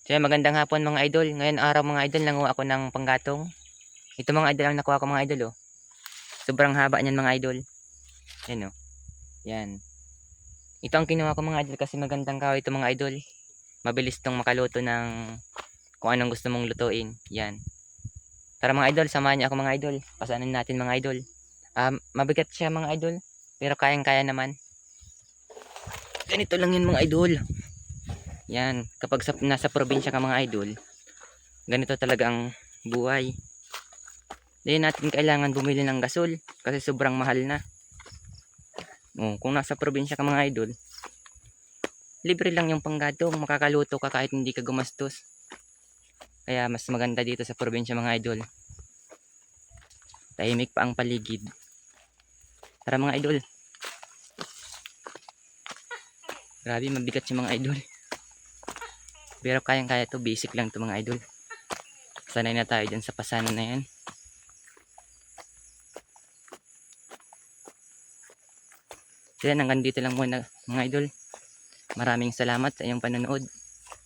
So yan, magandang hapon mga idol. Ngayon araw mga idol, nanguha ako ng panggatong. Ito mga idol ang nakuha ko mga idol, oh. Sobrang haba niyan mga idol. Yan, oh. Yan. Ito ang kinuha ko mga idol kasi magandang kahoy ito mga idol. Mabilis tong makaluto ng kung anong gusto mong lutuin. Yan. Tara mga idol, samahan niyo ako mga idol. Pasanin natin mga idol. Mabigat siya mga idol, pero kayang-kaya naman. Ganito lang yun mga idol. Yan, kapag nasa probinsya ka mga idol, ganito talaga ang buhay. Hindi natin kailangan bumili ng gasol kasi sobrang mahal na. Kung nasa probinsya ka mga idol, libre lang yung panggatong, makakaluto ka kahit hindi ka gumastos. Kaya mas maganda dito sa probinsya mga idol. Tahimik pa ang paligid. Tara mga idol. Grabe, mabigat yung mga idol. Pero kayang-kaya to, basic lang to mga idol. Sanay na tayo dyan sa pasanan na yan. So yan, hanggang dito lang muna mga idol. Maraming salamat sa iyong panonood.